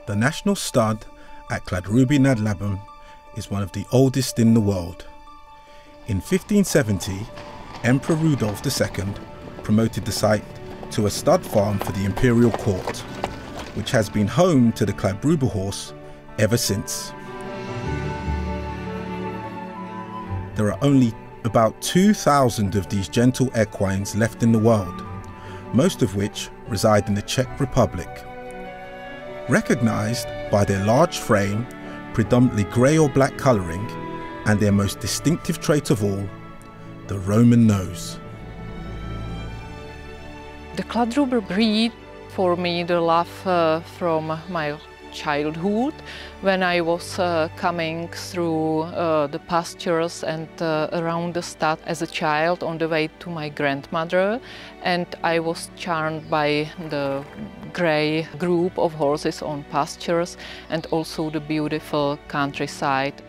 The national stud at Kladruby nad Labem is one of the oldest in the world. In 1570, Emperor Rudolf II promoted the site to a stud farm for the imperial court, which has been home to the Kladruber horse ever since. There are only about 2,000 of these gentle equines left in the world, most of which reside in the Czech Republic. Recognised by their large frame, predominantly grey or black colouring, and their most distinctive trait of all, the Roman nose. The Kladruber breed, for me, the love from my childhood, when I was coming through the pastures and around the stud as a child on the way to my grandmother, and I was charmed by the grey group of horses on pastures and also the beautiful countryside.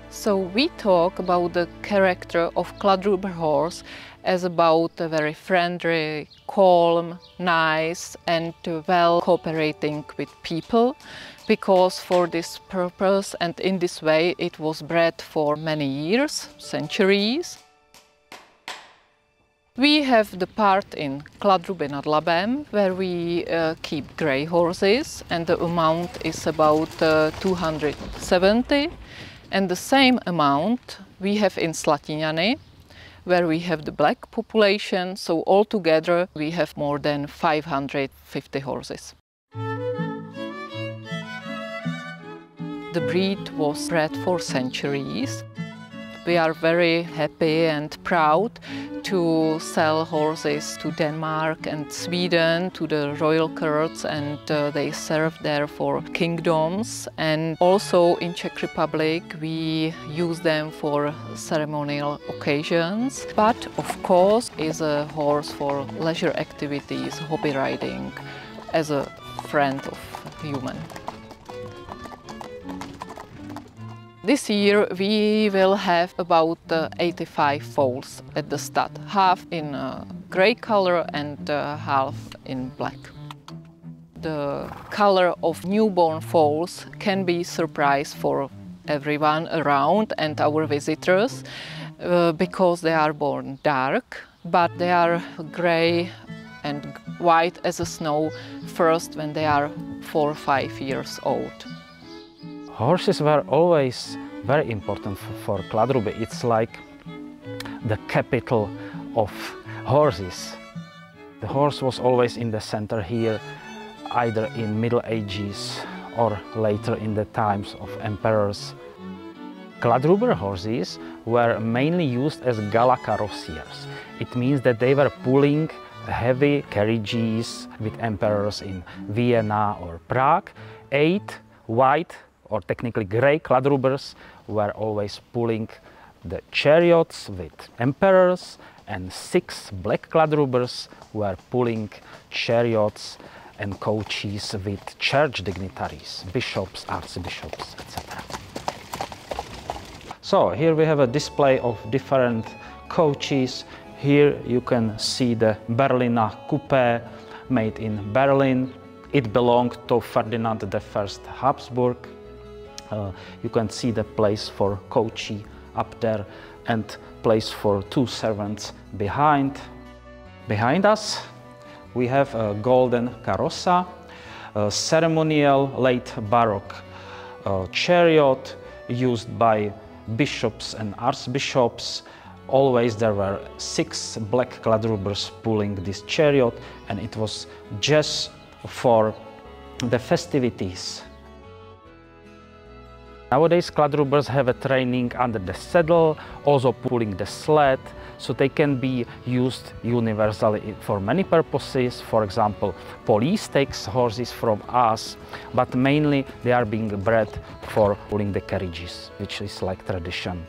So we talk about the character of Kladruber horse as about a very friendly, calm, nice and well cooperating with people, because for this purpose and in this way it was bred for many years, centuries. We have the part in Kladruby nad Labem where we keep grey horses, and the amount is about 270. And the same amount we have in Longines, where we have the black population, so altogether we have more than 550 horses. The breed was bred for centuries. We are very happy and proud to sell horses to Denmark and Sweden, to the royal courts, and they serve there for kingdoms. And also in Czech Republic we use them for ceremonial occasions. But of course is a horse for leisure activities, hobby riding, as a friend of human. This year we will have about 85 foals at the stud, half in grey color and half in black. The color of newborn foals can be a surprise for everyone around and our visitors, because they are born dark, but they are grey and white as snow first when they are 4 or 5 years old. Horses were always very important for Kladruby. It's like the capital of horses. The horse was always in the center here, either in Middle Ages or later in the times of emperors. Kladruber horses were mainly used as gala carrossiers. It means that they were pulling heavy carriages with emperors in Vienna or Prague. 8 white or technically grey Kladrubers were always pulling the chariots with emperors, and 6 black Kladrubers were pulling chariots and coaches with church dignitaries, bishops, archbishops, etc. So here we have a display of different coaches. Here you can see the Berliner Coupé made in Berlin. It belonged to Ferdinand I Habsburg. You can see the place for coachy up there and place for 2 servants behind. Behind us we have a golden carrossa, a ceremonial late Baroque chariot used by bishops and archbishops. Always there were 6 black Kladrubers pulling this chariot, and it was just for the festivities. Nowadays Kladrubers have a training under the saddle, also pulling the sled, so they can be used universally for many purposes. For example, police takes horses from us, but mainly they are being bred for pulling the carriages, which is like tradition.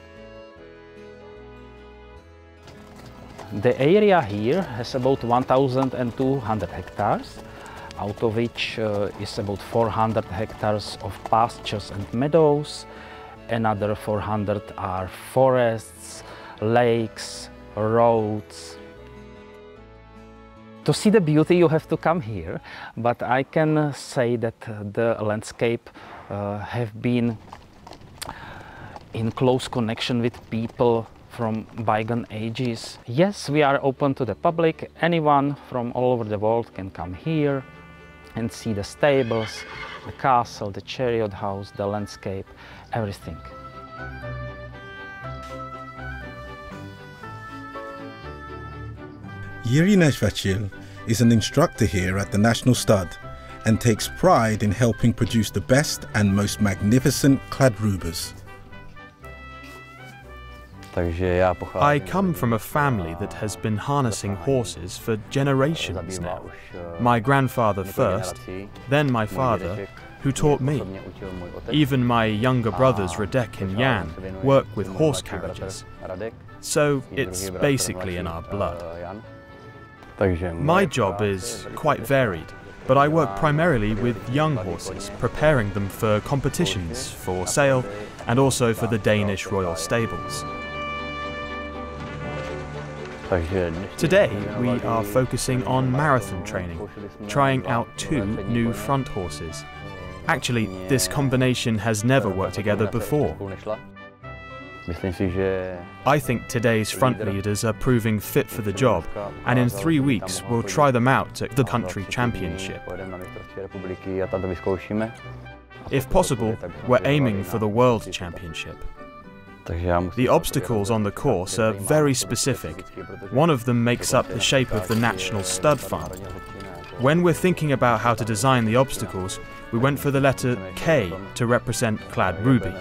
The area here has about 1,200 hectares, out of which is about 400 hectares of pastures and meadows. Another 400 are forests, lakes, roads. To see the beauty you have to come here, but I can say that the landscape have been in close connection with people from bygone ages. Yes, we are open to the public. Anyone from all over the world can come here and see the stables, the castle, the chariot house, the landscape, everything. Jiří Nezvečil is an instructor here at the National Stud and takes pride in helping produce the best and most magnificent Kladrubers. I come from a family that has been harnessing horses for generations now. My grandfather first, then my father, who taught me. Even my younger brothers Radek and Jan work with horse carriages, so it's basically in our blood. My job is quite varied, but I work primarily with young horses, preparing them for competitions, for sale, and also for the Danish royal stables. Today we are focusing on marathon training, trying out 2 new front horses. Actually, this combination has never worked together before. I think today's front leaders are proving fit for the job, and in 3 weeks we'll try them out at the country championship. If possible, we're aiming for the world championship. The obstacles on the course are very specific. One of them makes up the shape of the National Stud Farm. When we're thinking about how to design the obstacles, we went for the letter K to represent Kladruby.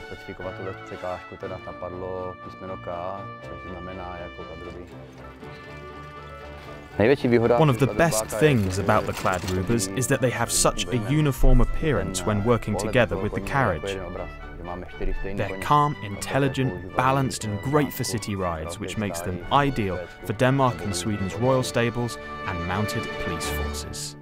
One of the best things about the Kladrubers is that they have such a uniform appearance when working together with the carriage. They're calm, intelligent, balanced and great for city rides, which makes them ideal for Denmark and Sweden's royal stables and mounted police forces.